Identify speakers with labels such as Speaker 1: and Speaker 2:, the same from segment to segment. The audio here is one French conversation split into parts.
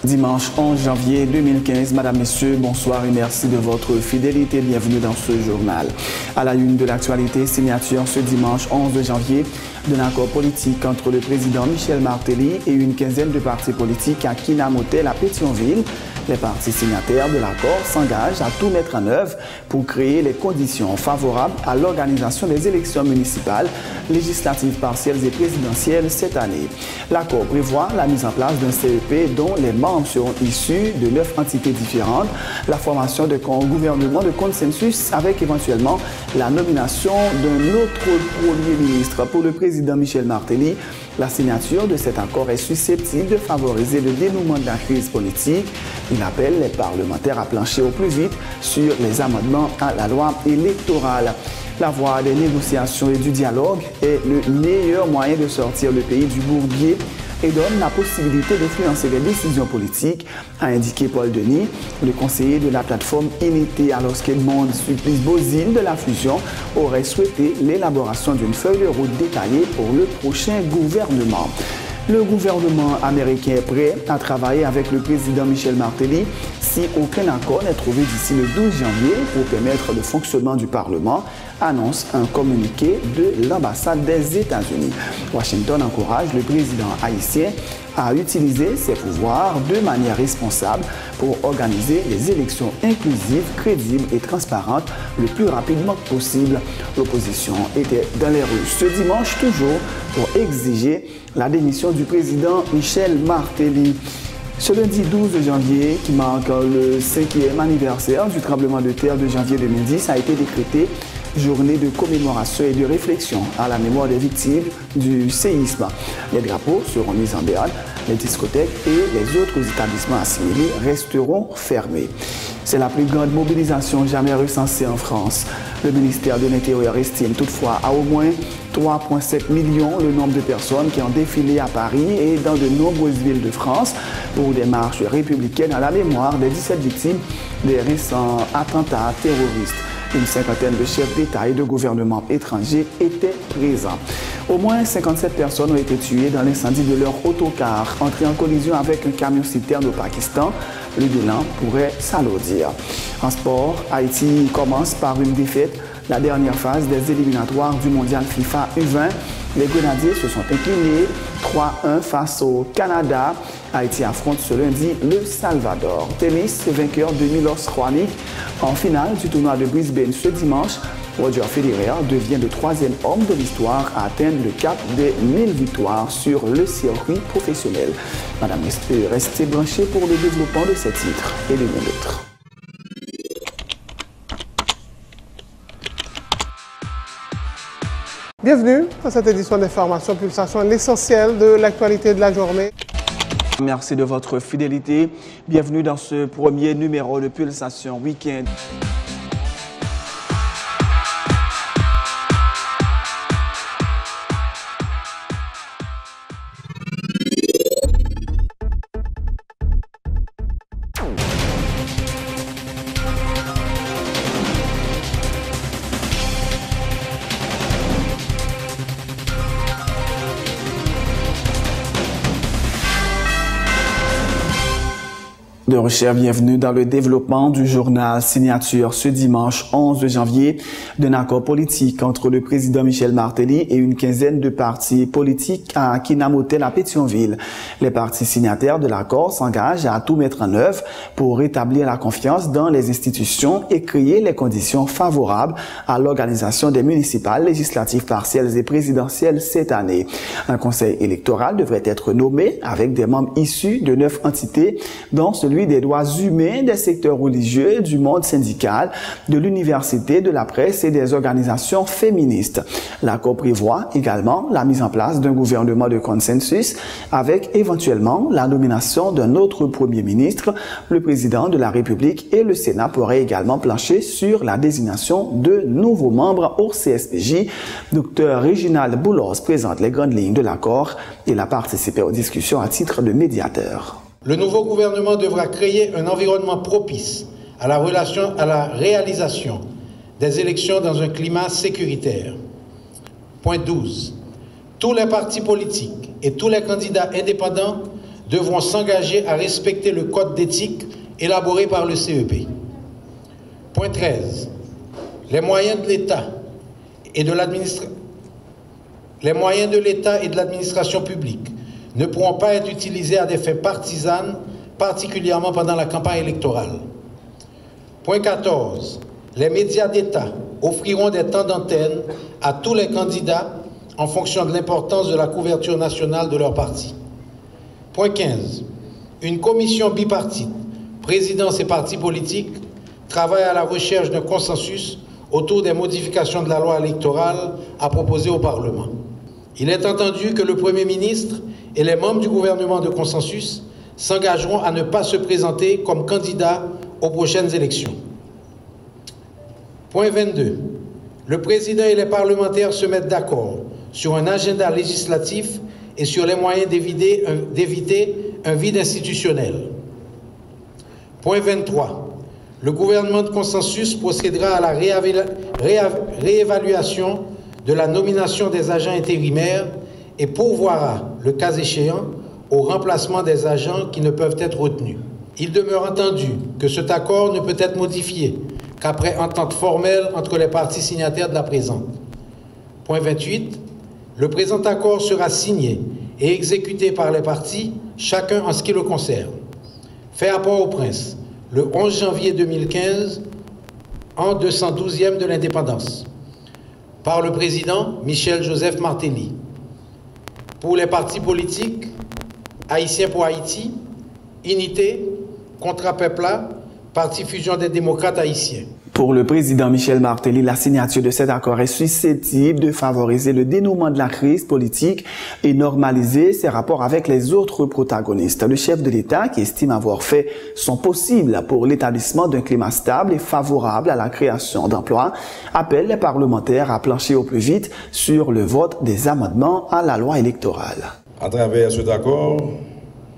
Speaker 1: Dimanche 11 janvier 2015, Madame, Messieurs, bonsoir et merci de votre fidélité. Bienvenue dans ce journal. À la une de l'actualité, signature ce dimanche 11 janvier d'un accord politique entre le président Michel Martelly et une quinzaine de partis politiques à Kinamotel à Pétionville. Les partis signataires de l'accord s'engagent à tout mettre en œuvre pour créer les conditions favorables à l'organisation des élections municipales, législatives partielles et présidentielles cette année. L'accord prévoit la mise en place d'un CEP dont les membres seront issus de 9 entités différentes, la formation d'un gouvernement de consensus avec éventuellement la nomination d'un autre Premier ministre. Pour le président Michel Martelly, la signature de cet accord est susceptible de favoriser le dénouement de la crise politique. Il appelle les parlementaires à plancher au plus vite sur les amendements à la loi électorale. La voie des négociations et du dialogue est le meilleur moyen de sortir le pays du bourbier et donne la possibilité d'influencer les décisions politiques, a indiqué Paul Denis, le conseiller de la plateforme Unité, alors qu'Edmond Supplice-Bozine de la fusion aurait souhaité l'élaboration d'une feuille de route détaillée pour le prochain gouvernement. Le gouvernement américain est prêt à travailler avec le président Michel Martelly si aucun accord n'est trouvé d'ici le 12 janvier pour permettre le fonctionnement du Parlement, annonce un communiqué de l'ambassade des États-Unis. Washington encourage le président haïtien à utiliser ses pouvoirs de manière responsable pour organiser les élections inclusives, crédibles et transparentes le plus rapidement possible. L'opposition était dans les rues ce dimanche toujours pour exiger la démission du président Michel Martelly. Ce lundi 12 janvier, qui marque le 5e anniversaire du tremblement de terre de janvier 2010, a été décrété journée de commémoration et de réflexion à la mémoire des victimes du séisme. Les drapeaux seront mis en berne, les discothèques et les autres établissements assimilés resteront fermés. C'est la plus grande mobilisation jamais recensée en France. Le ministère de l'Intérieur estime toutefois à au moins 3,7 millions le nombre de personnes qui ont défilé à Paris et dans de nombreuses villes de France pour des marches républicaines à la mémoire des 17 victimes des récents attentats terroristes. Une cinquantaine de chefs d'État et de gouvernements étrangers étaient présents. Au moins 57 personnes ont été tuées dans l'incendie de leur autocar entré en collision avec un camion-citerne au Pakistan. Le bilan pourrait s'alourdir. En sport, Haïti commence par une défaite. La dernière phase des éliminatoires du mondial FIFA U20. Les Grenadiers se sont inclinés 3-1 face au Canada. Haïti affronte ce lundi le Salvador. Tennis, vainqueur de Milos Raonic en finale du tournoi de Brisbane ce dimanche. Roger Federer devient le 3e homme de l'histoire à atteindre le cap des 1000 victoires sur le circuit professionnel. Madame, restez branchée pour le développement de ces titres et de bien d'autres.
Speaker 2: Bienvenue dans cette édition d'Information Pulsation, l'essentiel de l'actualité de la journée.
Speaker 1: Merci de votre fidélité. Bienvenue dans ce premier numéro de Pulsation Week-end. De recherche, bienvenue dans le développement du journal Signature ce dimanche 11 janvier d'un accord politique entre le président Michel Martelly et une quinzaine de partis politiques à Kinamotel à Pétionville. Les partis signataires de l'accord s'engagent à tout mettre en œuvre pour rétablir la confiance dans les institutions et créer les conditions favorables à l'organisation des municipales, législatives partielles et présidentielles cette année. Un conseil électoral devrait être nommé avec des membres issus de 9 entités, dont celui des droits humains, des secteurs religieux, du monde syndical, de l'université, de la presse et des organisations féministes. L'accord prévoit également la mise en place d'un gouvernement de consensus avec éventuellement la nomination d'un autre Premier ministre. Le président de la République et le Sénat pourraient également plancher sur la désignation de nouveaux membres au CSPJ. Dr Réginald Boulos présente les grandes lignes de l'accord. Il a participé aux discussions à titre de médiateur.
Speaker 3: Le nouveau gouvernement devra créer un environnement propice à la réalisation des élections dans un climat sécuritaire. Point 12. Tous les partis politiques et tous les candidats indépendants devront s'engager à respecter le code d'éthique élaboré par le CEP. Point 13. Les moyens de l'État et de l'administration publique ne pourront pas être utilisés à des fins partisanes, particulièrement pendant la campagne électorale. Point 14. Les médias d'État offriront des temps d'antenne à tous les candidats en fonction de l'importance de la couverture nationale de leur parti. Point 15. Une commission bipartite, présidence et partis politiques, travaille à la recherche d'un consensus autour des modifications de la loi électorale à proposer au Parlement. Il est entendu que le Premier ministre et les membres du gouvernement de consensus s'engageront à ne pas se présenter comme candidats aux prochaines élections. Point 22. Le président et les parlementaires se mettent d'accord sur un agenda législatif et sur les moyens d'éviter un vide institutionnel. Point 23. Le gouvernement de consensus procédera à la réévaluation de la nomination des agents intérimaires et pourvoira, le cas échéant, au remplacement des agents qui ne peuvent être retenus. Il demeure entendu que cet accord ne peut être modifié qu'après entente formelle entre les parties signataires de la présente. Point 28. Le présent accord sera signé et exécuté par les parties, chacun en ce qui le concerne. Fait à Port-au-Prince, le 11 janvier 2015, an 212e de l'indépendance, par le président Michel-Joseph Martelly. Pour les partis politiques, Haïtiens pour Haïti, Unité, Contrat Pepla, Parti Fusion des démocrates haïtiens.
Speaker 1: Pour le président Michel Martelly, la signature de cet accord est susceptible de favoriser le dénouement de la crise politique et normaliser ses rapports avec les autres protagonistes. Le chef de l'État, qui estime avoir fait son possible pour l'établissement d'un climat stable et favorable à la création d'emplois, appelle les parlementaires à plancher au plus vite sur le vote des amendements à la loi électorale.
Speaker 4: À travers cet accord,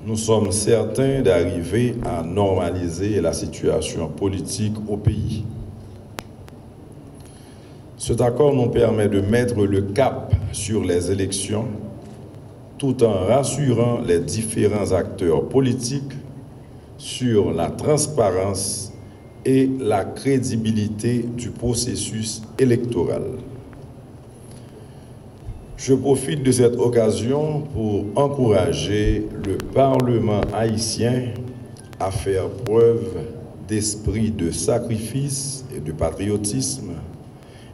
Speaker 4: nous sommes certains d'arriver à normaliser la situation politique au pays. Cet accord nous permet de mettre le cap sur les élections tout en rassurant les différents acteurs politiques sur la transparence et la crédibilité du processus électoral. Je profite de cette occasion pour encourager le Parlement haïtien à faire preuve d'esprit de sacrifice et de patriotisme,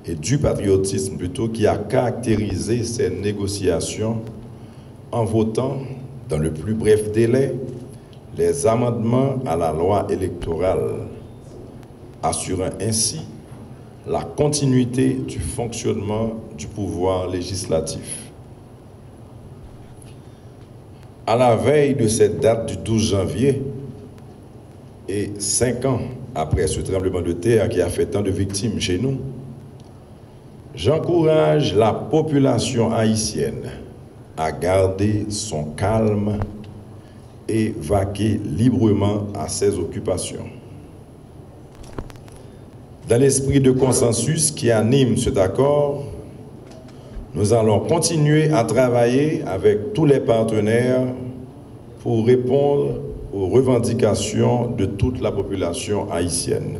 Speaker 4: et du patriotisme plutôt, qui a caractérisé ces négociations en votant dans le plus bref délai les amendements à la loi électorale, assurant ainsi la continuité du fonctionnement du pouvoir législatif. À la veille de cette date du 12 janvier, et 5 ans après ce tremblement de terre qui a fait tant de victimes chez nous, j'encourage la population haïtienne à garder son calme et vaquer librement à ses occupations. Dans l'esprit de consensus qui anime cet accord, nous allons continuer à travailler avec tous les partenaires pour répondre aux revendications de toute la population haïtienne.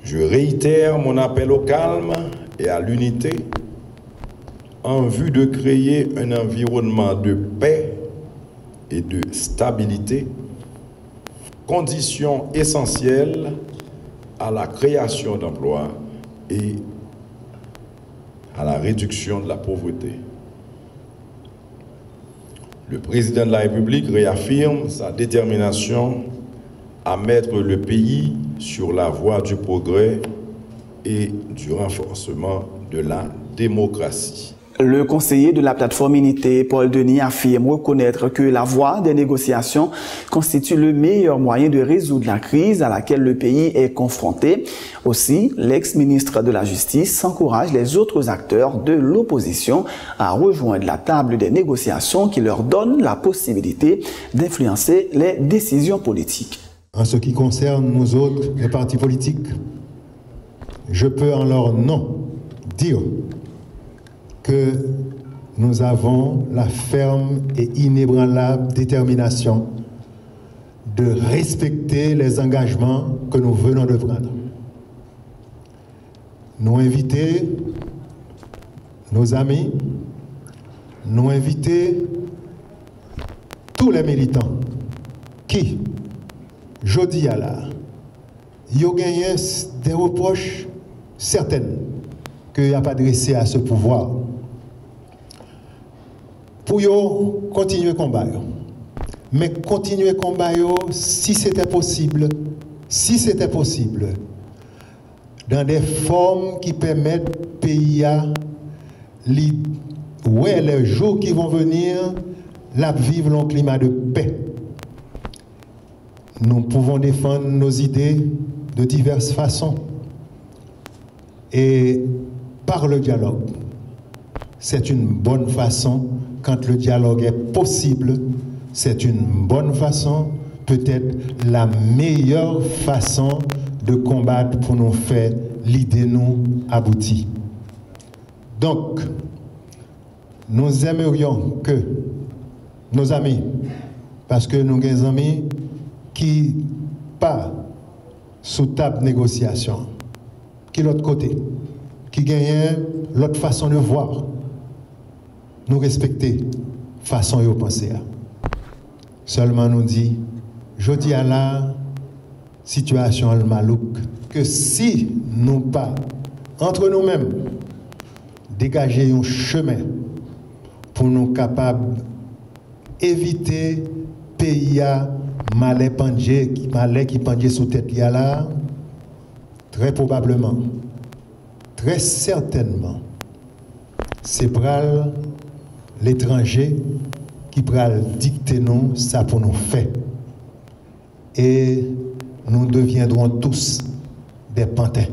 Speaker 4: Je réitère mon appel au calme et à l'unité en vue de créer un environnement de paix et de stabilité, condition essentielle à la création d'emplois et à la réduction de la pauvreté. Le président de la République réaffirme sa détermination à mettre le pays sur la voie du progrès et du renforcement de la démocratie.
Speaker 1: Le conseiller de la plateforme Unité, Paul Denis, affirme reconnaître que la voie des négociations constitue le meilleur moyen de résoudre la crise à laquelle le pays est confronté. Aussi, l'ex-ministre de la Justice encourage les autres acteurs de l'opposition à rejoindre la table des négociations qui leur donne la possibilité d'influencer les décisions politiques.
Speaker 5: En ce qui concerne nous autres, les partis politiques, je peux en leur nom dire que nous avons la ferme et inébranlable détermination de respecter les engagements que nous venons de prendre. Nous inviter nos amis, nous inviter tous les militants qui, jeudi à la, ils ont gagné des reproches certaines qu'il n'y a pas adressé à ce pouvoir. Pour continuer le combat. Mais continuer le combat si c'était possible, dans des formes qui permettent pays à les jours qui vont venir, la vivre un climat de paix. Nous pouvons défendre nos idées de diverses façons. Et par le dialogue, c'est une bonne façon. Quand le dialogue est possible, c'est une bonne façon, peut-être la meilleure façon de combattre pour nous faire l'idée nous aboutir. Donc, nous aimerions que nos amis, parce que nous avons des amis qui pas sous table négociation, qui l'autre côté, qui gagnent l'autre façon de voir, nous respecter façon de penser. Seulement nous dit, je dis à la situation al malouk que si nous pas entre nous-mêmes dégager un chemin pour nous capables éviter pays à malais qui pendait sous tête là, très probablement, très certainement, c'est pral l'étranger qui pral dicter nous ça pour nous faire. Et nous deviendrons tous des pantins.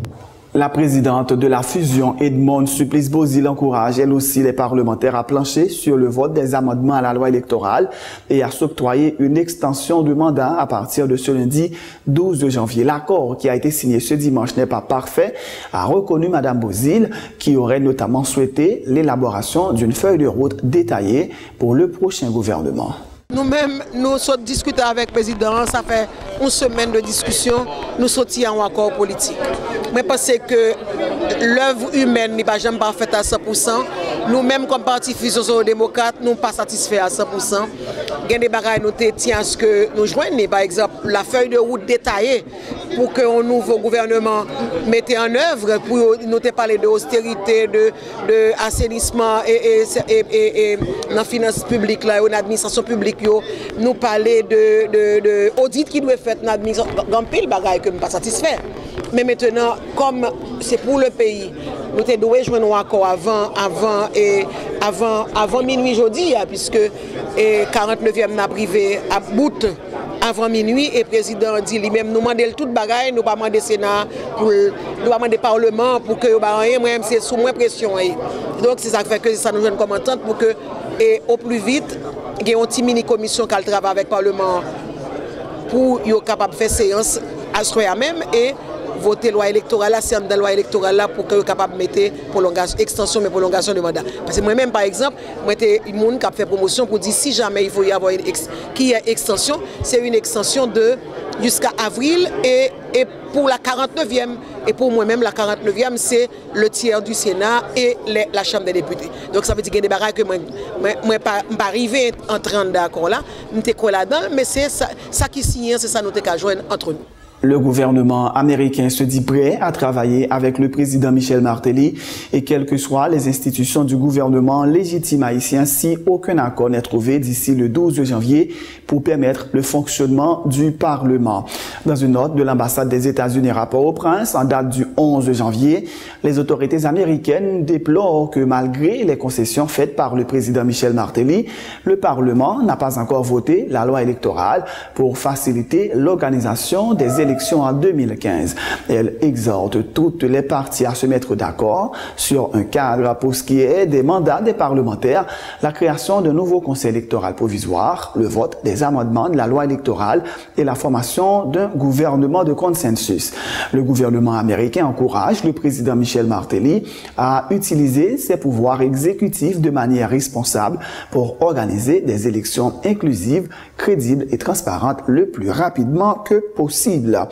Speaker 1: La présidente de la fusion, Edmond Supplice-Bozil, encourage elle aussi les parlementaires à plancher sur le vote des amendements à la loi électorale et à s'octroyer une extension de mandat à partir de ce lundi 12 janvier. L'accord qui a été signé ce dimanche n'est pas parfait, a reconnu Mme Bozil, qui aurait notamment souhaité l'élaboration d'une feuille de route détaillée pour le prochain gouvernement.
Speaker 6: Nous-mêmes, nous sommes discutés avec le président, ça fait une semaine de discussion, nous sommes en accord politique. Mais parce que l'œuvre humaine n'est pas jamais parfaite à 100%, nous-mêmes comme parti Fusion Social-démocrate, nous ne sommes pas satisfaits à 100%. Il y a des bagages nous tiens à ce que nous joignons, par exemple, la feuille de route détaillée pour qu'un nouveau gouvernement mette en œuvre, pour nous parler de austérité, de assainissement et la finance publique, l'administration publique, nous parler de audit qui doit être fait dans l'administration, dans pile bagaille que nous ne sommes pas satisfaits. Mais maintenant, comme c'est pour le pays, nous devons joindre un accord avant minuit jeudi, puisque 49e n'a privé à bout avant minuit et le président dit lui-même nous demandons toute bagaille, nous pas demander Sénat, nous pas demander Parlement pour que moi-même c'est sous moins pression. Donc c'est ça qui fait que ça nous donne comme entente pour que au plus vite il y ait une petite mini-commission qui travaille avec le Parlement pour être capable de faire séance à ce même et voter loi électorale, la séance de loi électorale là pour que soit capable de mettre extension mais prolongation de mandat. Parce que moi-même par exemple, moi j'étais une monde qui a fait promotion pour dire si jamais il faut y avoir une extension, c'est une extension de jusqu'à avril et pour la 49e et pour moi-même la 49e c'est le tiers du Sénat et la Chambre des députés. Donc ça veut dire qu'il y a des barrages que moi pas arrivé en 30 d'accord là, nous t'es quoi là-dedans mais c'est ça qui signe, c'est ça nous t'es joindre entre nous.
Speaker 1: Le gouvernement américain se dit prêt à travailler avec le président Michel Martelly et quelles que soient les institutions du gouvernement légitime haïtien si aucun accord n'est trouvé d'ici le 12 janvier pour permettre le fonctionnement du Parlement. Dans une note de l'ambassade des États-Unis à Port-au-Prince, en date du 11 janvier, les autorités américaines déplorent que malgré les concessions faites par le président Michel Martelly, le Parlement n'a pas encore voté la loi électorale pour faciliter l'organisation des élections élections en 2015. Elle exhorte toutes les parties à se mettre d'accord sur un cadre pour ce qui est des mandats des parlementaires, la création d'un nouveau conseil électoral provisoire, le vote des amendements de la loi électorale et la formation d'un gouvernement de consensus. Le gouvernement américain encourage le président Michel Martelly à utiliser ses pouvoirs exécutifs de manière responsable pour organiser des élections inclusives, crédibles et transparentes le plus rapidement que possible.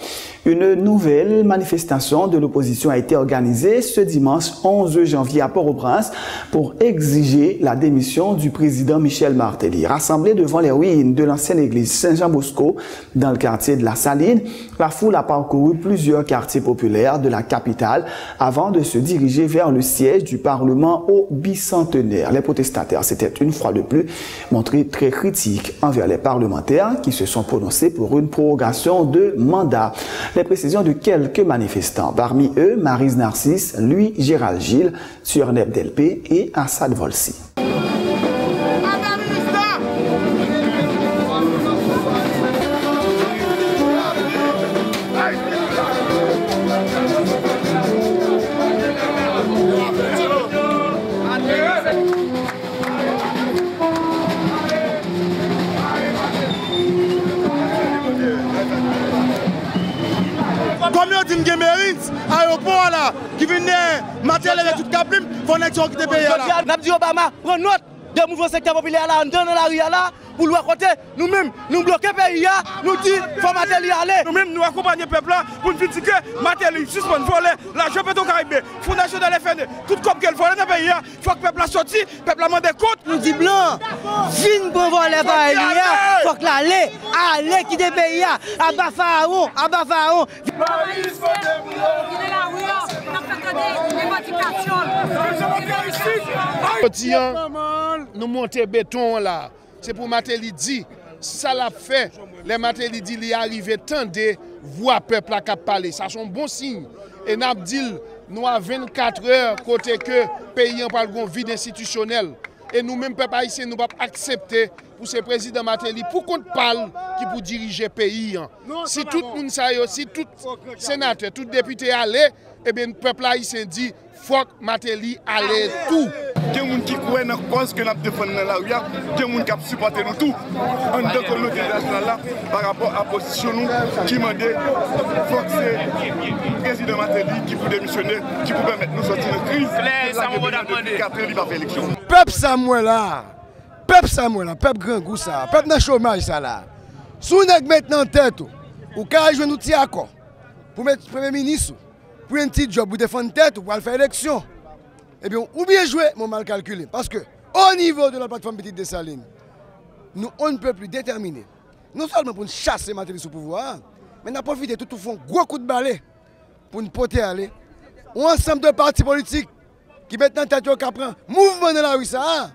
Speaker 1: Une nouvelle manifestation de l'opposition a été organisée ce dimanche 11 janvier à Port-au-Prince pour exiger la démission du président Michel Martelly. Rassemblée devant les ruines de l'ancienne église Saint-Jean-Bosco dans le quartier de la Saline, la foule a parcouru plusieurs quartiers populaires de la capitale avant de se diriger vers le siège du Parlement au bicentenaire. Les protestataires s'étaient une fois de plus montrés très critiques envers les parlementaires qui se sont prononcés pour une prorogation de mandat. Les précisions de quelques manifestants, parmi eux Maryse Narcisse, Louis Gérald Gilles, Turneb Delpé et Assad Volsi.
Speaker 7: Combien de gens méritent aéroport là qui viennent matériel avec tout caplim pour les gens qui te payent là.
Speaker 8: N'a dit Obama prend note de mouvement secteur populaire là dans la rue là pour nous côté nous-mêmes nous bloquer pays là nous dit faut matériel aller
Speaker 7: nous-mêmes nous accompagner peuple là pour nous dire que matériel suspend voler l'argent pétro Caraïbe fondation de l'FN tout comme qu'elle vole dans pays là faut que peuple là sorti peuple là demander compte
Speaker 8: nous dit blanc fin pour voler pays là faut que aller qui des pays là à bas pharaon
Speaker 9: nous monter béton là, c'est pour Martelly dit, ça l'a fait, les Martelly dit il est arrivé tant de voix peuple à cap parler, ça sont bon signe. Et n'a dit nous à 24 heures côté que pays en parle gon vide institutionnel et nous même peuple haïtien nous pas accepter pour ce président Martelly pour qu'on parle qui pour diriger pays. Si tout le monde ça si tout sénateur, tout député allait et bien le peuple haïtien dit faut que Martelly allait tout.
Speaker 7: Il y a des gens qui croient dans la cause que nous défendons dans la rue, il y a des gens qui supportent nous tout. En tant que communauté internationale, par rapport à la position qui m'a dit faut que c'est le président Martelly qui peut démissionner, qui peut permettre de nous sortir de crise.
Speaker 9: Peuple Samuel là, peuple grand goût ça, peuple dans le chômage ça là. Si on est maintenant en tête, ou quand je nous tiens accord pour mettre le Premier ministre, pour un petit job, pour défendre tête, pour faire élection, eh bien, ou bien jouer, mon mal calculé. Parce que, au niveau de la plateforme Petite Dessalines, nous, on ne peut plus déterminer, non seulement pour nous chasser Martelly sous pouvoir, mais nous avons profité de tout fond, gros coup de balai, pour nous porter aller, ou ensemble de partis politiques qui mettent en tête au capran, mouvement de la rue, ça,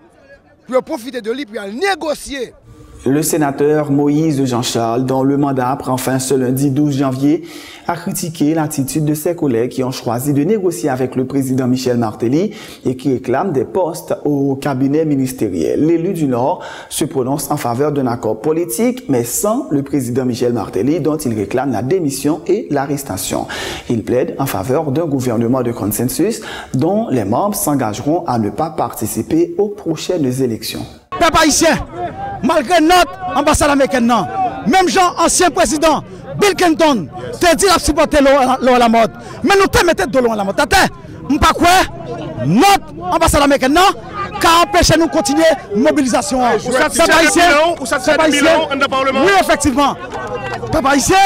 Speaker 9: pour profiter de lui, pour négocier.
Speaker 1: Le sénateur Moïse Jean-Charles, dont le mandat prend fin ce lundi 12 janvier, a critiqué l'attitude de ses collègues qui ont choisi de négocier avec le président Michel Martelly et qui réclament des postes au cabinet ministériel. L'élu du Nord se prononce en faveur d'un accord politique, mais sans le président Michel Martelly, dont il réclame la démission et l'arrestation. Il plaide en faveur d'un gouvernement de consensus dont les membres s'engageront à ne pas participer aux prochaines élections.
Speaker 9: Peuple haïtien, malgré notre ambassade américaine, même Jean, ancien président, Bill Clinton, te dit à supporter l'eau à la mode. Mais nous te mettons de l'eau à la mode. Je ne sais pas quoi, notre ambassade américaine, car empêche nous de continuer la mobilisation. C'est haïtien, oui, effectivement. Peuple haïtien,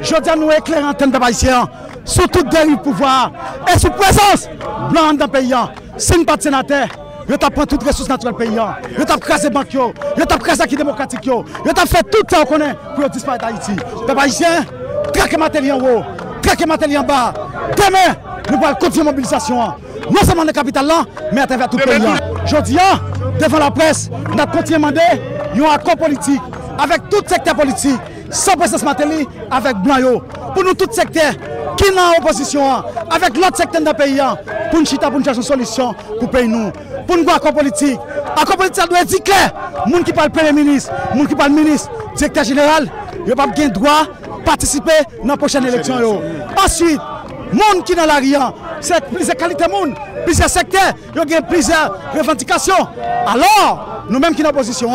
Speaker 9: je dis à nous éclairer en termes de haïtien, sous toute dérive pouvoir et sous présence blanc dans le pays. Si nous ne sommes pas sénateur, je t'apprends toutes les ressources naturelles pays. Je t'ai crasé banque, je t'ai crasé l'acquis démocratique, je t'ai fait tout ça qu'on connaît pour disparaître d'Haïti. Peuple haïtien, traquez Martelly en haut, traquez Martelly en bas. Demain, nous allons continuer la mobilisation. Non seulement dans la capitale, mais à travers tout le pays. Je dis, devant la presse, nous avons continué à demander un accord politique avec tout secteur politique, sans présence Martelly, avec Blanc. Pour nous, tout secteur qui est en opposition, avec l'autre secteur dans le pays, pour nous chita, pour nous chercher une solution pour payer nous. Pour nous accord politique. Accord politique, ça doit être clair. Les gens qui parlent Premier ministre, les gens qui parlent ministre, directeur général, il n'a pas de droit de participer dans la prochaine élection. Ensuite, monde qui dans la RIA, c'est plusieurs qualités de monde, plusieurs secteurs, il y a plusieurs revendications. Alors, nous-mêmes qui sommes en opposition,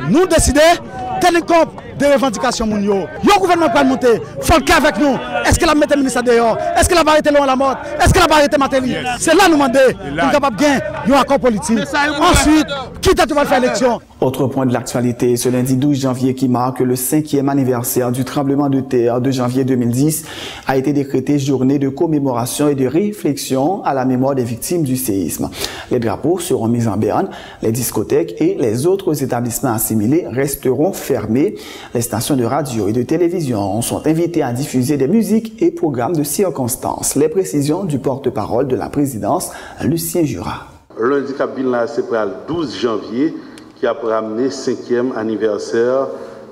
Speaker 9: nous décidons de tenir compte des revendications. Le gouvernement peut monter, il faut le cas avec nous. Est-ce qu'il a mis le ministre dehors? Est-ce qu'il a arrêté l'eau à la mort? Est-ce qu'il a arrêté Matéli? C'est là nous demander pour capable de gagner un accord politique. Ensuite, qui t'a tout faire l'élection?
Speaker 1: Autre point de l'actualité, ce lundi 12 janvier qui marque le 5e anniversaire du tremblement de terre de janvier 2010 a été décrété journée de commémoration et de réflexion à la mémoire des victimes du séisme. Les drapeaux seront mis en berne, les discothèques et les autres établissements assimilés resteront fermés. Les stations de radio et de télévision sont invitées à diffuser des musiques et programmes de circonstances. Les précisions du porte-parole de la présidence, Lucien Jura.
Speaker 10: Lundi là, c'est pour le 12 janvier qui a ramené 5e anniversaire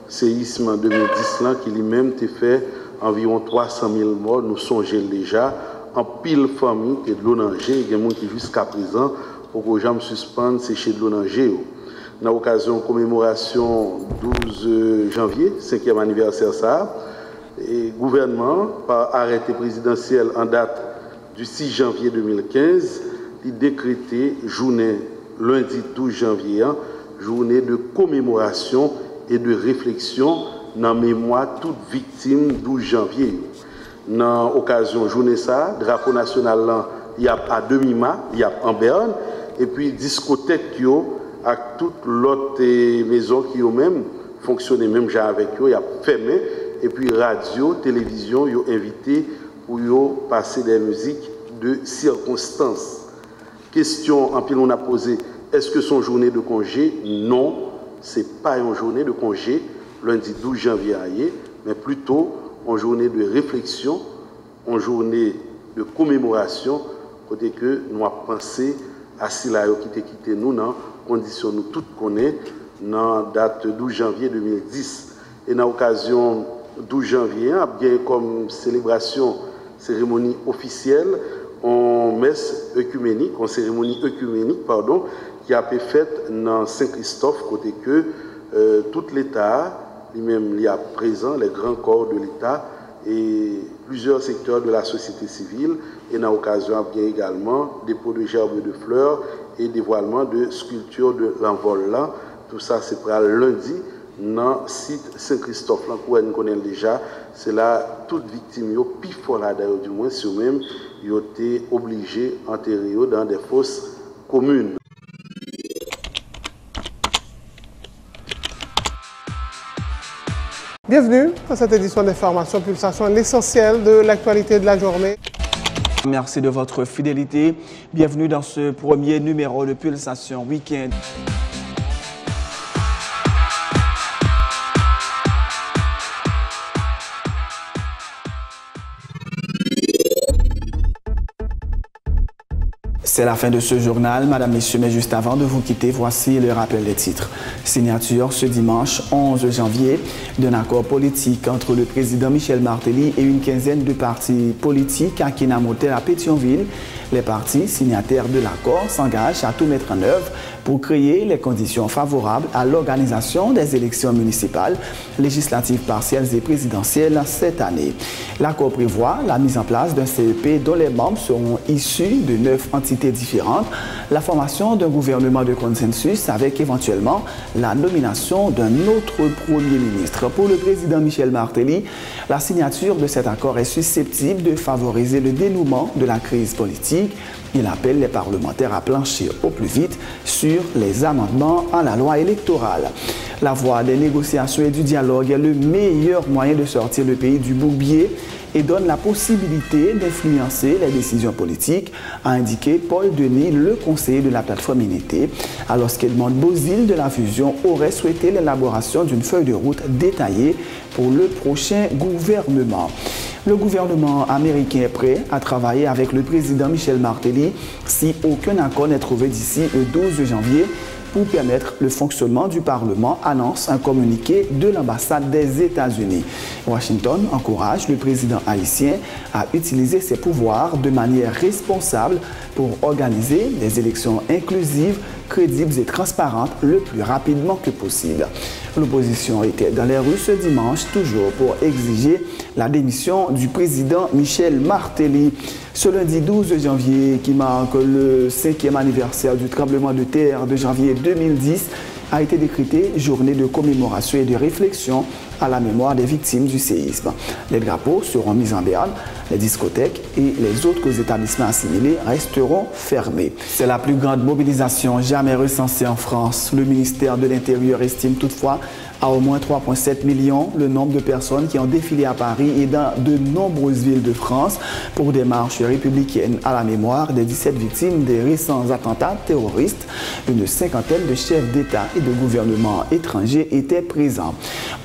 Speaker 10: séisme 2010 là, qui lui-même a fait environ 300 000 morts. Nous songeons déjà en pile famille qui est de l'eau danger. Il y a des gens qui jusqu'à présent pour que jamais suspendre sécher de l'eau danger. Dans l'occasion de commémoration 12 janvier, 5e anniversaire ça, le gouvernement, par arrêté présidentiel en date du 6 janvier 2015, il décrété journée lundi 12 janvier, journée de commémoration et de réflexion dans mémoire toute victime 12 janvier. Dans l'occasion journée ça, drapeau national il y a à demi-mât, il y a en berne, et puis discothèque à toute l'autre maison qui ont même fonctionné même déjà avec eux, il y a fermé, et puis radio, télévision, ils ont invité pour passer des musiques de circonstances. Question en pile on a posé, est-ce que son journée de congé? Non, c'est pas une journée de congé, lundi 12 janvier, mais plutôt une journée de réflexion, une journée de commémoration, côté que nous avons pensé à Silayo qui t'a quitté nous dans conditions nous toutes connaissons dans date 12 janvier 2010. Et dans l'occasion 12 janvier, bien comme célébration, cérémonie officielle, en messe œcuménique, en cérémonie œcuménique, pardon, qui a été faite dans Saint-Christophe, côté que tout l'État, lui-même, il y a présent les grands corps de l'État et plusieurs secteurs de la société civile. Et dans l'occasion, il y a également dépôt de gerbes de fleurs et dévoilement de sculptures de l'envol là. Tout ça, c'est pour lundi dans le site Saint-Christophe, là, où on connaît déjà. C'est là, toute victime, puis là, d'ailleurs, du moins, si même, ils ont été obligés d'enterrer dans des fosses communes.
Speaker 2: Bienvenue dans cette édition d'information Pulsation, l'essentiel de l'actualité de la journée.
Speaker 1: Merci de votre fidélité. Bienvenue dans ce premier numéro de Pulsation Week-end. C'est la fin de ce journal, Madame, Messieurs, mais juste avant de vous quitter, voici le rappel des titres. Signature ce dimanche 11 janvier d'un accord politique entre le président Michel Martelly et une quinzaine de partis politiques à Kinamotel à Pétionville. Les partis signataires de l'accord s'engagent à tout mettre en œuvre pour créer les conditions favorables à l'organisation des élections municipales, législatives partielles et présidentielles cette année. L'accord prévoit la mise en place d'un CEP dont les membres seront issus de 9 entités différentes, la formation d'un gouvernement de consensus avec éventuellement la nomination d'un autre Premier ministre. Pour le président Michel Martelly, la signature de cet accord est susceptible de favoriser le dénouement de la crise politique. Il appelle les parlementaires à plancher au plus vite sur les amendements à la loi électorale. La voie des négociations et du dialogue est le meilleur moyen de sortir le pays du bourbier et donne la possibilité d'influencer les décisions politiques, a indiqué Paul Denis, le conseiller de la plateforme Unité, alors qu'Edmond Bozil de la Fusion aurait souhaité l'élaboration d'une feuille de route détaillée pour le prochain gouvernement. Le gouvernement américain est prêt à travailler avec le président Michel Martelly si aucun accord n'est trouvé d'ici le 12 janvier pour permettre le fonctionnement du Parlement, annonce un communiqué de l'ambassade des États-Unis. Washington encourage le président haïtien à utiliser ses pouvoirs de manière responsable pour organiser des élections inclusives crédibles et transparentes le plus rapidement que possible. L'opposition était dans les rues ce dimanche, toujours pour exiger la démission du président Michel Martelly. Ce lundi 12 janvier, qui marque le 5e anniversaire du tremblement de terre de janvier 2010, a été décrétée journée de commémoration et de réflexion à la mémoire des victimes du séisme. Les drapeaux seront mis en berne, les discothèques et les autres établissements assimilés resteront fermés. C'est la plus grande mobilisation jamais recensée en France. Le ministère de l'Intérieur estime toutefois à au moins 3,7 millions le nombre de personnes qui ont défilé à Paris et dans de nombreuses villes de France pour des marches républicaines à la mémoire des 17 victimes des récents attentats terroristes. Une cinquantaine de chefs d'État et de gouvernements étrangers étaient présents.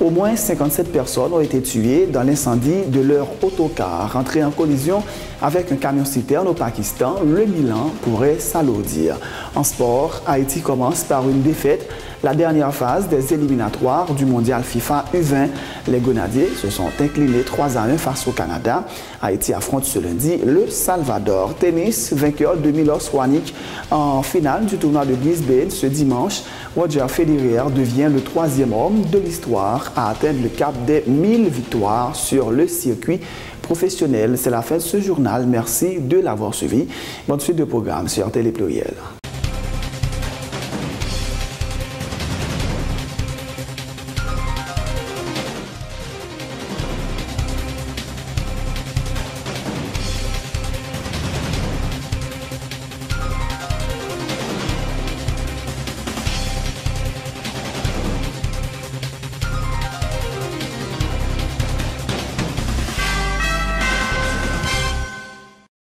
Speaker 1: Au moins 57 personnes ont été tuées dans l'incendie de leur autocar. Entré en collision avec un camion-citerne au Pakistan, le bilan pourrait s'alourdir. En sport, Haïti commence par une défaite. La dernière phase des éliminatoires du mondial FIFA U20. Les Grenadiers se sont inclinés 3-1 face au Canada. Haïti affronte ce lundi le Salvador. Tennis, vainqueur de Milos Raonic en finale du tournoi de Brisbane ce dimanche. Roger Federer devient le 3e homme de l'histoire à atteindre le cap des 1000 victoires sur le circuit professionnel. C'est la fin de ce journal. Merci de l'avoir suivi. Bonne suite de programme sur Télé Pluriel.